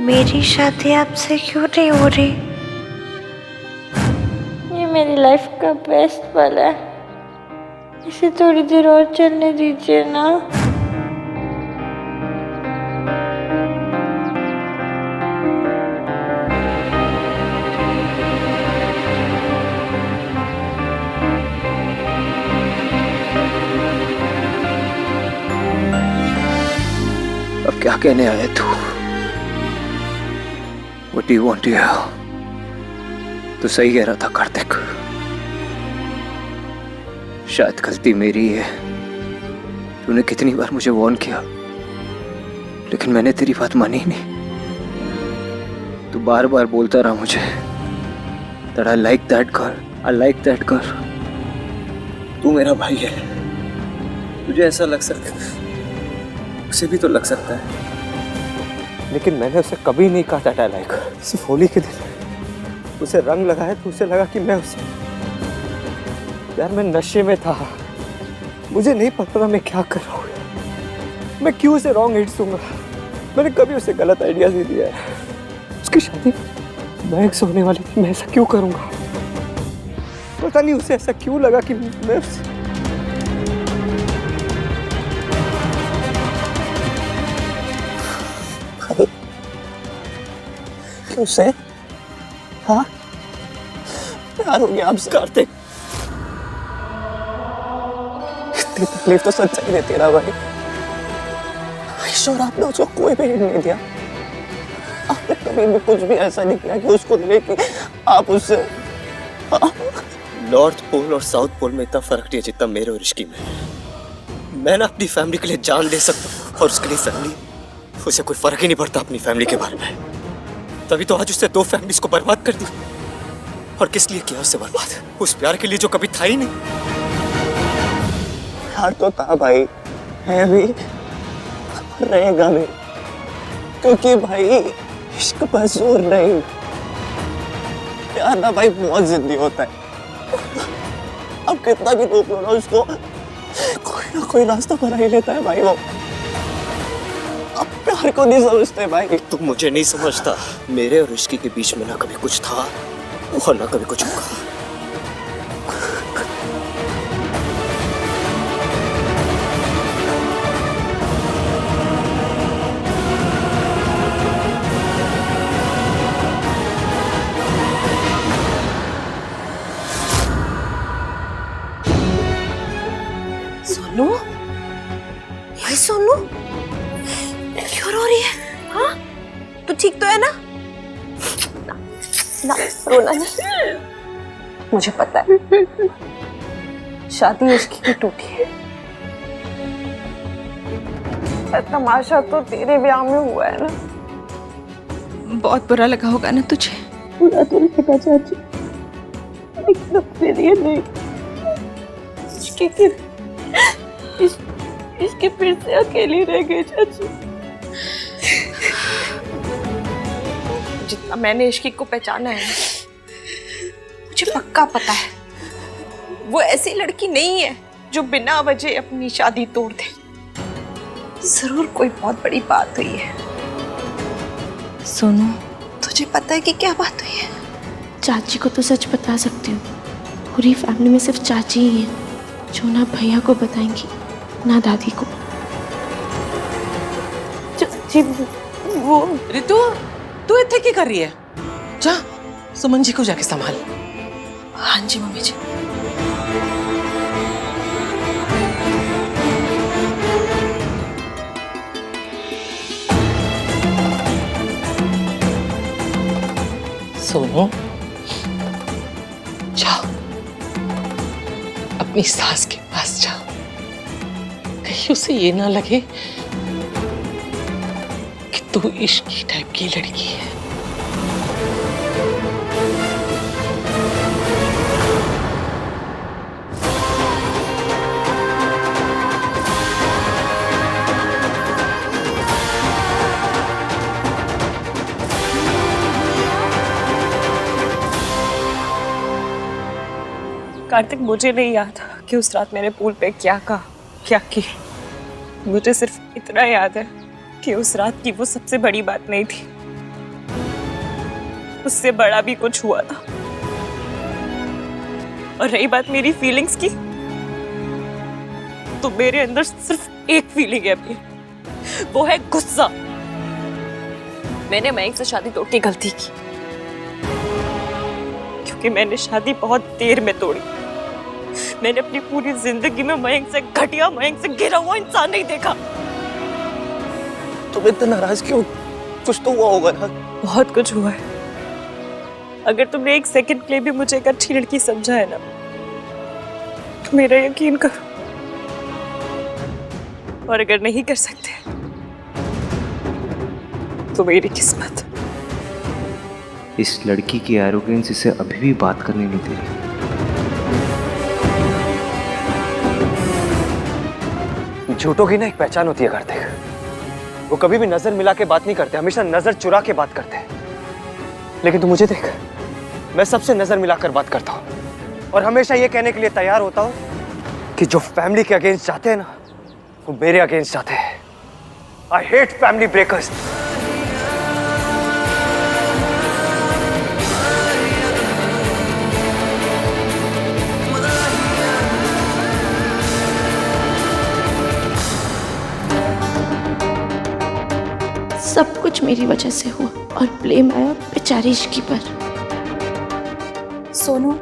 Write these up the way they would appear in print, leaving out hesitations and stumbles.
मेरी शादी आपसे क्यों नहीं हो रही? ये मेरी लाइफ का बेस्ट पल है, इसे थोड़ी देर और चलने दीजिए ना। अब क्या कहने आया तू? What do you want to hear? तो सही कह रहा था कार्तिक, शायद गलती मेरी है। तूने कितनी बार मुझे वार्न किया, लेकिन मैंने तेरी बात मानी ही नहीं। तू बार बार बोलता रहा मुझे that I like that girl, I like that girl। तू मेरा भाई है, तुझे ऐसा लग सकता है, उसे भी तो लग सकता है, लेकिन मैंने उसे कभी नहीं कहा that I like her। सिर्फ होली के दिन उसे रंग लगाया तो उसे लगा कि मैं उसे, यार मैं नशे में था, मुझे नहीं पता था मैं क्या कर रहा हूँ। मैं क्यों उसे रॉन्ग हिट्स दूंगा? मैंने कभी उसे गलत आइडियाज नहीं दिया है। उसकी शादी महक से होने वाली थी, मैं ऐसा क्यों करूंगा? पता नहीं उसे ऐसा क्यों लगा कि मैं उससे हाँ प्यार हो गया आपसे कार्तिक। इतनी तकलीफ तो सच्चाई देती रहा भाई। ईश्वर आपने उसको कोई भी हिंट नहीं दिया, आपने कभी भी कुछ भी ऐसा नहीं किया कि उसको लगे कि आप उससे नॉर्थ पोल और साउथ पोल में इतना फर्क नहीं है जितना मेरे और ऋषि में। मैं ना अपनी फैमिली के लिए जान दे सकता हूँ और उसके लिए फैमिली, उसे कोई फर्क ही नहीं पड़ता अपनी फैमिली के बारे में। तभी तो आज उसने 2 फैमिलीज को बर्बाद कर दिया। और किस लिए किया उससे बर्बाद? उस प्यार के लिए जो कभी था ही नहीं। प्यार तो था भाई, है भी, रहेगा भी, क्योंकि भाई इश्क पर जोर नहीं, प्यार ना भाई बहुत जिद्दी होता है। अब कितना भी रोक लो ना उसको, कोई ना कोई रास्ता बना ही लेता है भाई वो। अब प्यार को नहीं समझते भाई। तुम मुझे नहीं समझता। मेरे और ऋषि के बीच में ना कभी कुछ था और ना कभी कुछ होगा। सोनू, भाई सोनू क्यों रो रही है? हाँ तू ठीक तो है ना? ना रोना नहीं, मुझे पता है शादी उसकी भी टूटी है। तमाशा तो तेरे ब्याह में हुआ है ना। बहुत बुरा लगा होगा ना तुझे? बुरा तो लगा चाची, लेकिन अपने लिए नहीं। इसके फिर से अकेली रह गई चाची। जितना मैंने इश्की को पहचाना है, मुझे पक्का पता है वो ऐसी लड़की नहीं है जो बिना वजह अपनी शादी तोड़ दे। जरूर कोई बहुत बड़ी बात हुई है। सोनू, तुझे पता है कि क्या बात हुई है? चाची को तो सच बता सकती हूँ। पूरी फैमिली में सिर्फ चाची ही है जो ना भैया को बताएंगी ना दादी को। चाची वो रितु, तू इतने क्या कर रही है? जा सुमन जी को जाके संभाल। हाँ जी मम्मी जी। सोनू, जाओ अपनी सास के पास जाओ, कहीं उसे ये ना लगे कि तू इश्की टाइप की लड़की है। कार्तिक, मुझे नहीं याद कि उस रात मैंने पूल पे क्या कहा, क्या की। मुझे सिर्फ इतना याद है कि उस रात की वो सबसे बड़ी बात नहीं थी। उससे बड़ा भी कुछ हुआ था। और रही बात मेरी फीलिंग्स की, तो मेरे अंदर सिर्फ एक फीलिंग है अपनी, वो है गुस्सा। मैंने मयंक से शादी तोड़ के गलती की, क्योंकि मैंने शादी बहुत देर में तोड़ी। मैंने अपनी पूरी जिंदगी में मयंक से घटिया, मयंक से गिरा हुआ इंसान नहीं देखा। तुम इतना नाराज क्यों? कुछ तो हुआ होगा ना। बहुत कुछ हुआ है। अगर तुमने एक सेकंड के लिए भी मुझे एक अच्छी लड़की समझा है ना, तो मेरा यकीन करो। और अगर नहीं कर सकते तो मेरी किस्मत। इस लड़की की एरोगेंस इसे अभी भी बात करने नहीं दे रही। झूठों की ना एक पहचान होती है कार्तिक। वो कभी भी नजर मिला के बात नहीं करते, हमेशा नजर चुरा के बात करते हैं। लेकिन तू मुझे देख, मैं सबसे नजर मिलाकर बात करता हूँ और हमेशा ये कहने के लिए तैयार होता हूँ कि जो फैमिली के अगेंस्ट जाते हैं ना, वो मेरे अगेंस्ट जाते हैं। I hate family breakers. सब कुछ मेरी वजह से हुआ और ब्लेम आया बेचारी इश्की पर। सोनू,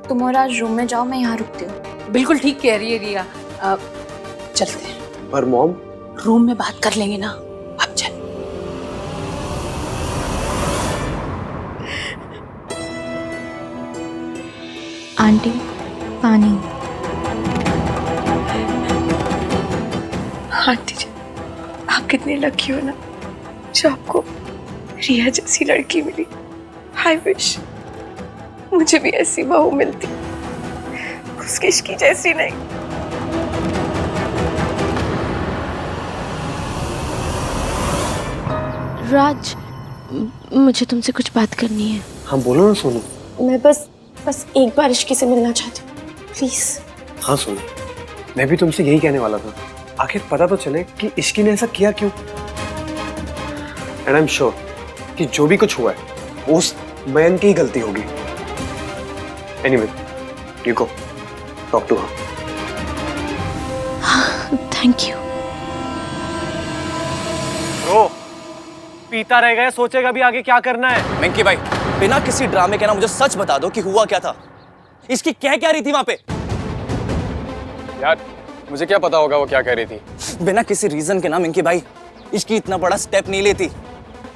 तुम और आज रूम में जाओ, मैं यहाँ रुकती हूँ। बिल्कुल ठीक कह रही है रिया। चलते हैं। पर मॉम, रूम में बात कर लेंगे ना, अब चल। आंटी, पानी। आंटी जी, आप कितनी लकी हो ना, जो आपको रिया जैसी लड़की मिली। आई विश मुझे भी ऐसी बहू मिलती, उसकी इश्की जैसी नहीं। राज, मुझे तुमसे कुछ बात करनी है। हाँ बोलो ना सोनू। मैं बस एक बार इश्की से मिलना चाहती हूँ, प्लीज। हाँ सोनू, मैं भी तुमसे यही कहने वाला था। आखिर पता तो चले कि इश्की ने ऐसा किया क्यों। एंड आई एम श्योर कि जो भी कुछ हुआ है वो उस मयंक की ही गलती होगी। Anyway, you go talk to her. Thank you. Bro, पीता रह गया, सोचेगा भी आगे क्या करना है। मिंकी भाई, बिना किसी ड्रामे के ना मुझे सच बता दो कि हुआ क्या था। इसकी कह क्या रही थी वहां पे? यार मुझे क्या पता होगा वो क्या कह रही थी। बिना किसी रीजन के ना मिंकी भाई, इसकी इतना बड़ा स्टेप नहीं लेती,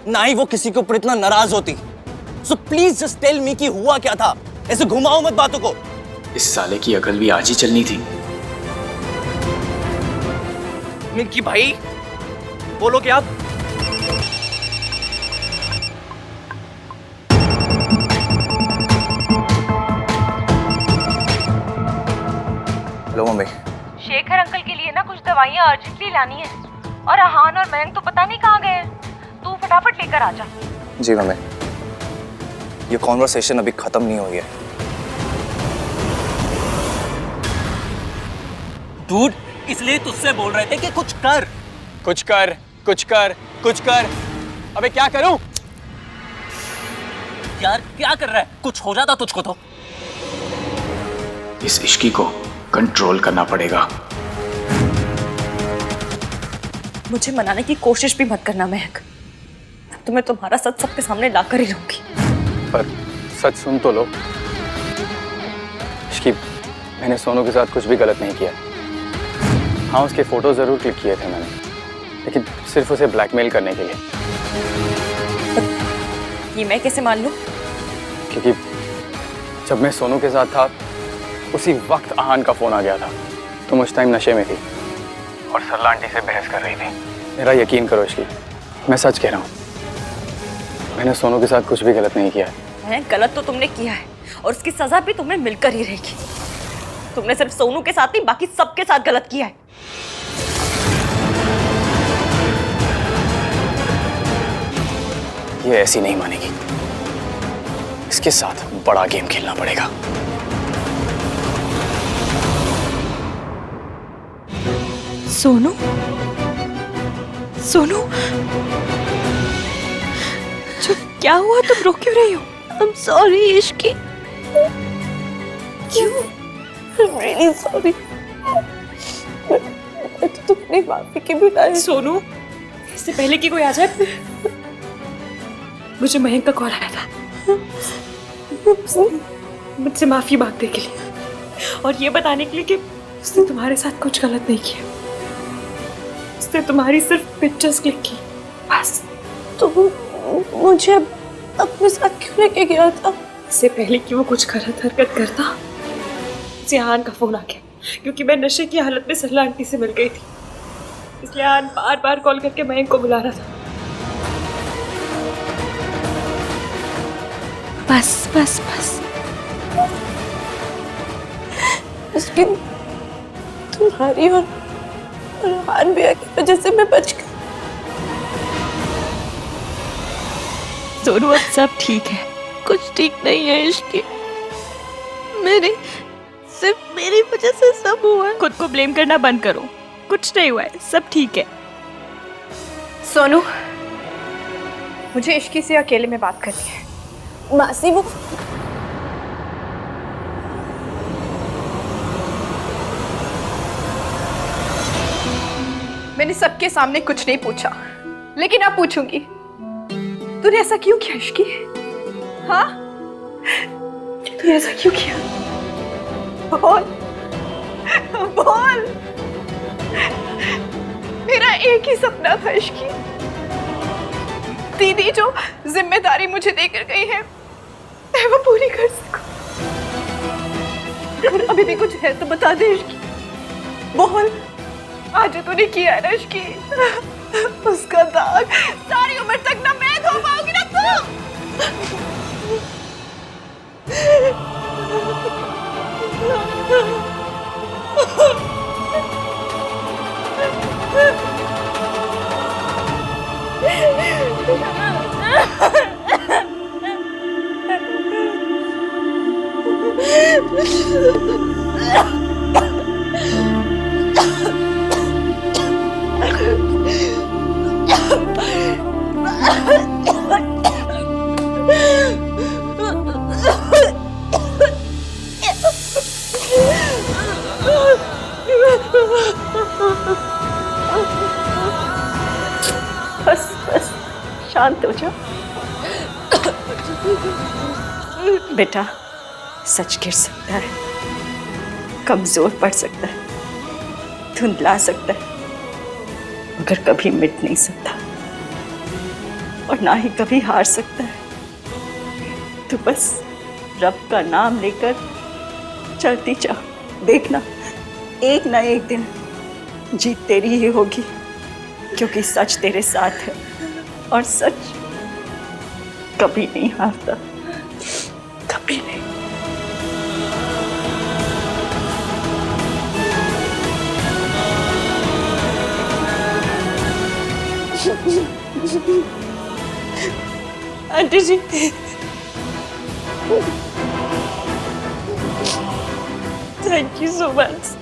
ना ही वो किसी के ऊपर इतना नाराज होती। So please just tell me कि हुआ क्या था। ऐसे घुमाओ मत बातों को। इस साले की अकल भी आज ही चलनी थी। मिंकी भाई, बोलोगे आप? Hello mummy. शेखर अंकल के लिए ना कुछ दवाइयाँ अर्जेंटली लानी है, और अहान और मयंक तो पता नहीं कहाँ गए हैं। तू फटाफट लेकर आ जा। जी मम्मी, ये कॉन्वर्सेशन अभी खत्म नहीं हुई है। डूड, इसलिए तुझसे बोल रहे थे कि कुछ कर। कुछ कर, कुछ कर, कुछ कर। अबे क्या करूं? यार क्या कर रहा है? कुछ हो जाता तुझको तो। इस इश्की को कंट्रोल करना पड़ेगा। मुझे मनाने की कोशिश भी मत करना महक, तो मैं तुम्हारा सच सबके सामने लाकर ही रहूंगी। पर सच सुन तो लो। इश्की, मैंने सोनू के साथ कुछ भी गलत नहीं किया। हाँ, उसके फोटो जरूर क्लिक किए थे मैंने, लेकिन सिर्फ उसे ब्लैकमेल करने के लिए। ये मैं कैसे मान लूं? क्योंकि जब मैं सोनू के साथ था उसी वक्त आहान का फोन आ गया था। तुम उस टाइम नशे में थी और सरला आंटी से बहस कर रही थी। मेरा यकीन करो इश्की, मैं सच कह रहा हूँ। मैंने सोनू के साथ कुछ भी गलत नहीं किया है। गलत तो तुमने किया है, और उसकी सजा भी तुम्हें मिलकर ही रहेगी। तुमने सिर्फ सोनू के साथ नहीं, बाकी सबके साथ गलत किया है। ये ऐसी नहीं मानेगी, इसके साथ बड़ा गेम खेलना पड़ेगा। सोनू, सोनू, क्या हुआ, तुम रो क्यों रही हो? I'm sorry Ishki. क्यों? I'm really sorry। तुमने माफी के बिना सोनू, इससे पहले कि कोई आ जाए, मुझे मयंक का कॉल आया था मुझसे माफी मांगने के लिए और ये बताने के लिए कि उसने तुम्हारे साथ कुछ गलत नहीं किया। उसने तुम्हारी सिर्फ पिक्चर्स क्लिक की, बस। तो मुझे अपने साथ क्यों लेके गया था? इससे पहले कि वो कुछ गलत हरकत करता, मुझे आन का फोन आ गया क्योंकि मैं नशे की हालत में सरला आंटी से मिल गई थी। इसलिए आन बार बार कॉल करके मयंक को बुला रहा था। बस बस बस इसकी तुम्हारी और हान भैया की वजह से मैं बच गई। सोनू, अब सब ठीक है। कुछ ठीक नहीं है इश्की, सिर्फ मेरी वजह से सब हुआ है। खुद को ब्लेम करना बंद करो, कुछ नहीं हुआ है, सब ठीक है। सोनू, मुझे इश्की से अकेले में बात करनी है। मासी वो मैंने सबके सामने कुछ नहीं पूछा, लेकिन अब पूछूंगी। तूने ऐसा क्यों किया इश्की? हाँ, तूने ऐसा क्यों किया? बोल बोल। मेरा एक ही सपना था इश्की, दीदी जो जिम्मेदारी मुझे देकर गई है मैं वो पूरी कर सकूं। अगर अभी भी कुछ है तो बता दे इश्की, बोल। आज जो तूने किया है ना इश्की, उसका दाग सारी उम्र तक ना मैं धो पाऊंगी ना तू। बस बस शांत हो जाओ बेटा। सच गिर सकता है, कमजोर पड़ सकता है, धुंधला सकता है, मगर कभी मिट नहीं सकता और ना ही कभी हार सकता है। तो बस रब का नाम लेकर चलती जा, देखना एक ना एक दिन जीत तेरी ही होगी, क्योंकि सच तेरे साथ है और सच कभी नहीं हारता, कभी नहीं। Aunty ji, thank you so much.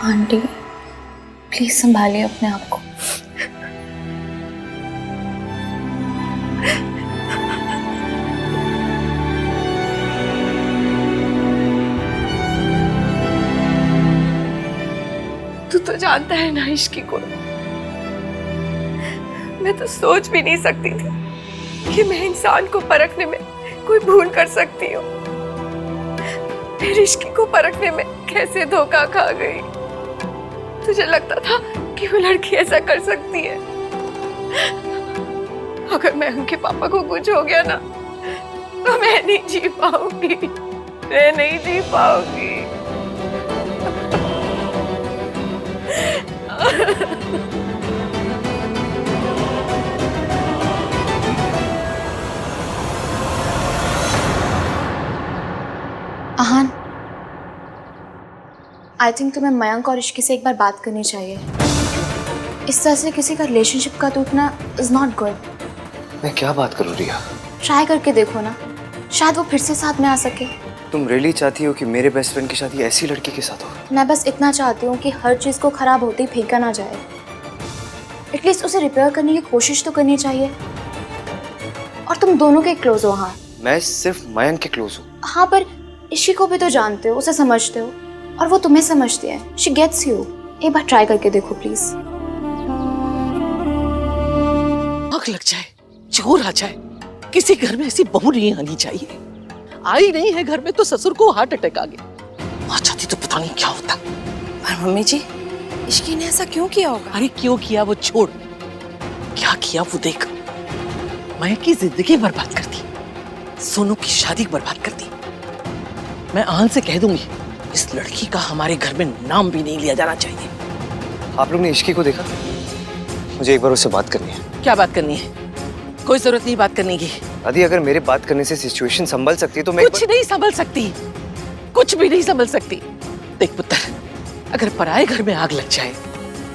Aunty, please संभालिए अपने आप को। तू तो जानता है ना इश्की को, मैं तो सोच भी नहीं सकती थी कि मैं इंसान को परखने में कोई भूल कर सकती हूँ। फिर इश्की को परखने में कैसे धोखा खा गई। तुझे लगता था कि वो लड़की ऐसा कर सकती है? अगर मैं उनके पापा को कुछ हो गया ना, तो मैं नहीं जी पाऊंगी, मैं नहीं जी पाऊंगी। आहान, आई थिंक तुम्हें मयंक और इश्की से एक बार बात करनी चाहिए। इस तरह से किसी का रिलेशनशिप का टूटना इज नॉट गुड। मैं क्या बात करूँ रिया? ट्राई करके देखो ना, शायद वो फिर से साथ में आ सके। तुम रियली चाहती हो कि मेरे बेस्ट फ्रेंड की शादी ऐसी लड़की के साथ हो? मैं बस इतना चाहती हूँ कि हर चीज़ को खराब होते ही फेंका ना जाए। एटलीस्ट उसे रिपेयर करने की कोशिश तो करनी चाहिए। और तुम दोनों के क्लोज हो। हाँ, मैं सिर्फ मयंक के क्लोज हूँ। हाँ, पर इश्की को भी तो जानते हो, उसे समझते हो, और वो तुम्हें समझती है। She gets you. एक बार ट्राई करके देखो प्लीज। आग लग जाए, चोर आ जाए, किसी घर में ऐसी बहू नहीं आनी चाहिए। आई नहीं है घर में तो ससुर को हार्ट अटैक आ गया। आ जाती तो पता नहीं क्या होता। पर मम्मी जी, इश्की ने ऐसा क्यों किया होगा? अरे क्यों किया वो छोड़, क्या किया वो देख। मैं की जिंदगी बर्बाद कर दी, सोनू की शादी बर्बाद कर दी। मैं आन से कह दूंगी, इस लड़की का हमारे घर में नाम भी नहीं लिया जाना चाहिए। आप लोग ने इश्की को देखा? मुझे एक बार उससे बात करनी है। क्या बात करनी है? कोई जरूरत नहीं बात करने की। दादी, अगर मेरे बात करने से सिचुएशन संभल सकती है तो मैं कुछ नहीं संभल सकती, कुछ भी नहीं संभल सकती। देख पुत्र, अगर पराये घर में आग लग जाए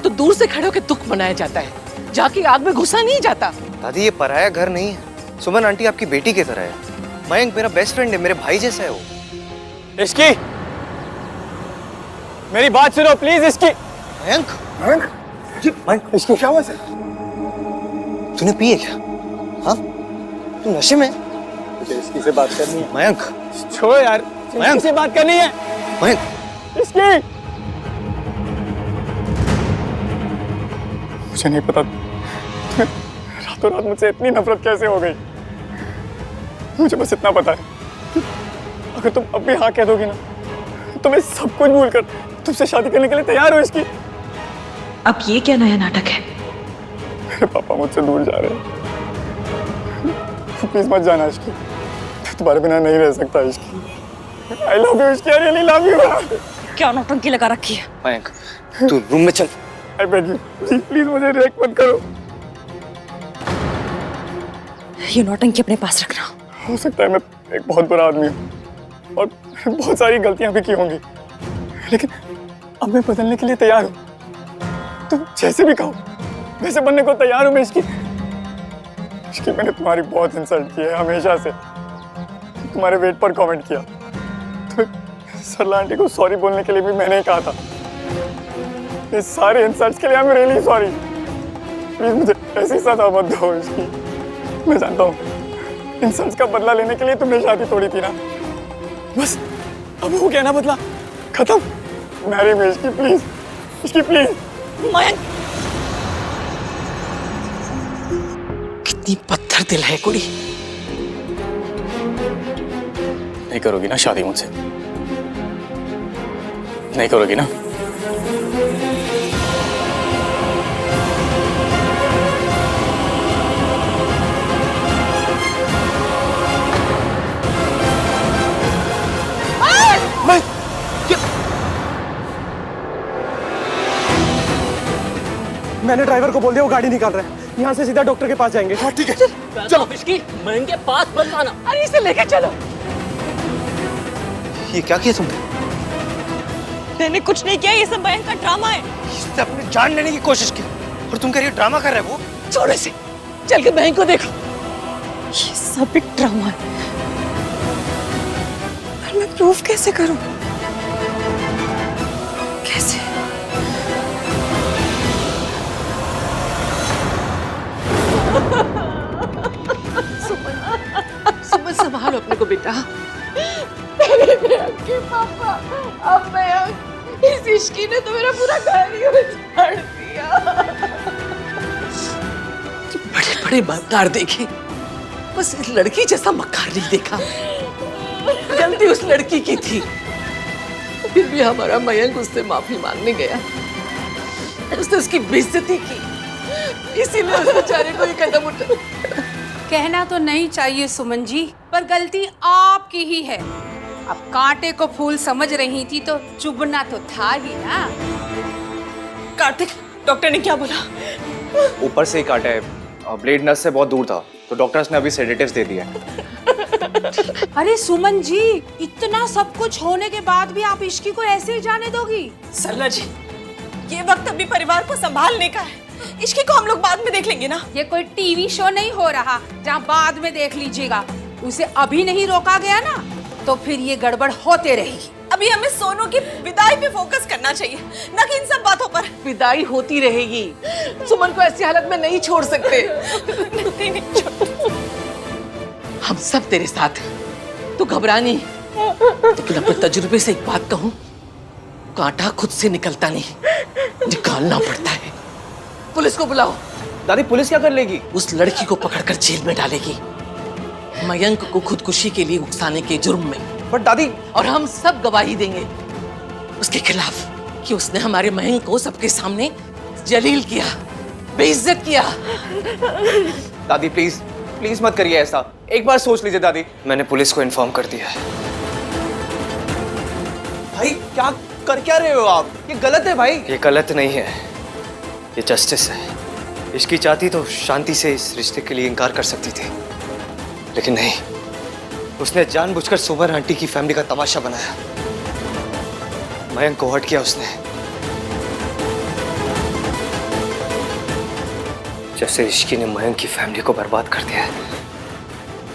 तो दूर से खड़े होकर दुख मनाया जाता है, जाके आग में घुसा नहीं जाता। दादी, ये पराया घर नहीं है। सुमन आंटी आपकी बेटी की तरह है। मयंक मेरा बेस्ट फ्रेंड है, मेरे भाई जैसा है वो। इश्की, मेरी बात सुनो प्लीज। इश्की। मयंक, मयंक, इसको क्या हुआ सर? तूने पिए क्या? हाँ, तू नशे में? मुझे इसकी से बात करनी है। मयंक, छोड़ो यार, मयंक से बात करनी है। मयंक, इसकी। मुझे नहीं पता रातों रात मुझसे इतनी नफरत कैसे हो गई। मुझे बस इतना पता है, अगर तुम अब भी हाँ कह दोगी ना तो मैं सब कुछ भूल कर तुमसे शादी करने के लिए तैयार हो। इसकी। अब ये क्या नया नाटक है? मेरे पापा मुझसे दूर जा रहे हैं, प्लीज मत जाना इसकी। तुम्हारे बिना नहीं रह सकता इसकी। आई लव यू इसकी, आई रियली लव यू। क्या नौटंकी लगा रखी है? मयंक, तू रूम में चल। आई बेग यू, प्लीज मुझे रिएक्ट मत करो। ये नौटंकी अपने पास रखना। हो सकता है मैं एक बहुत बुरा आदमी हूँ और बहुत सारी गलतियां भी की होंगी, लेकिन अब मैं बदलने के लिए तैयार हूँ। तुम जैसे भी कहो वैसे बनने को तैयार हूँ मैं। इसकी मैंने तुम्हारी बहुत इंसल्ट की है हमेशा से। तुम्हारे वेट पर कमेंट किया, तुम्हें सरला आंटी को सॉरी बोलने के लिए भी मैंने ही कहा था। इस सारे इंसल्ट्स के लिए I am really sorry. Please मुझे ऐसी सजा मत दो इसकी। मैं जानता हूँ इंसल्ट्स का बदला लेने के लिए तुमने शादी तोड़ी थी ना, बस अब हो गया ना बदला, खत्म। मैरी में इसकी प्लीज, इसकी प्लीज। मयंक, कितनी पत्थर दिल है कुड़ी। नहीं करोगी ना शादी मुझसे? नहीं करोगी ना? मैंने ड्राइवर को बोल दिया, वो गाड़ी निकाल रहा है। यहाँ से सीधा डॉक्टर के पास जाएंगे। हाँ ठीक है, चलो। इसकी मयंक के पास मत आना। अरे इसे लेके चलो। ये क्या किया तुमने? मैंने कुछ नहीं किया, ये सब मयंक का ड्रामा है। इसने अपनी जान लेने की कोशिश की और तुम कह रही हो ड्रामा कर रहा है वो? छोड़ इसे, चल के मयंक को देखो। ये सब एक ड्रामा है, पर मैं प्रूफ कैसे करूं? कैसे? सुमन संभालो अपने को बेटा। पापा, अब मयंक, इस इश्की ने तो मेरा पूरा घर ही उजाड़ दिया। बड़े बड़े मक्कार देखे, बस इस लड़की जैसा मक्कार नहीं देखा। गलती उस लड़की की थी, फिर भी हमारा मयंक उससे माफी मांगने गया। उसने उसकी बेइज्जती की, इसीलिए उस बेचारे को ये कदम उठा। कहना तो नहीं चाहिए सुमन जी, पर गलती आपकी ही है। अब कांटे को फूल समझ रही थी तो चुभना तो था ही ना। कार्तिक, डॉक्टर ने क्या बोला? ऊपर से ही काटा है, ब्लेड नस से बहुत दूर था, तो डॉक्टर्स ने अभी सेडेटिव्स दे दिया है। अरे सुमन जी, इतना सब कुछ होने के बाद भी आप इश्की को ऐसे ही जाने दोगी? सरला जी, ये वक्त अभी परिवार को संभालने का है। इश्की को हम लोग बाद में देख लेंगे ना। ये कोई टीवी शो नहीं हो रहा जहाँ बाद में देख लीजिएगा। उसे अभी नहीं रोका गया ना, तो फिर ये गड़बड़ होते रहेगी। अभी हमें सोनू की विदाई पे फोकस करना चाहिए, न कि इन सब बातों पर। विदाई होती रहेगी, सुमन को ऐसी हालत में नहीं छोड़ सकते। नहीं छोड़। हम सब तेरे साथ हैं, तू घबरा नहीं। लेकिन अपने तजुर्बे से एक बात कहूं, कांटा खुद से निकलता नहीं, निकालना पड़ता है। पुलिस को बुलाओ। दादी पुलिस क्या कर लेगी? उस लड़की को पकड़कर जेल में डालेगी, मयंक को खुदकुशी के लिए उकसाने के जुर्म में। बट दादी, और हम सब गवाही देंगे उसके खिलाफ कि उसने हमारे मयंक को सबके सामने जलील किया, बेइज्जत किया। दादी प्लीज प्लीज मत करिए ऐसा, एक बार सोच लीजिए दादी। मैंने पुलिस को इन्फॉर्म कर दिया है। भाई क्या कर क्या रहे हो आप? ये गलत है भाई। ये गलत नहीं है, ये जस्टिस है। इश्की चाहती तो शांति से इस रिश्ते के लिए इनकार कर सकती थी, लेकिन नहीं, उसने जानबूझकर सुमन आंटी की फैमिली का तमाशा बनाया। मयंक को हर्ट किया उसने। जैसे इश्की ने मयंक की फैमिली को बर्बाद कर दिया है,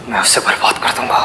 मैं उसे बर्बाद कर दूंगा।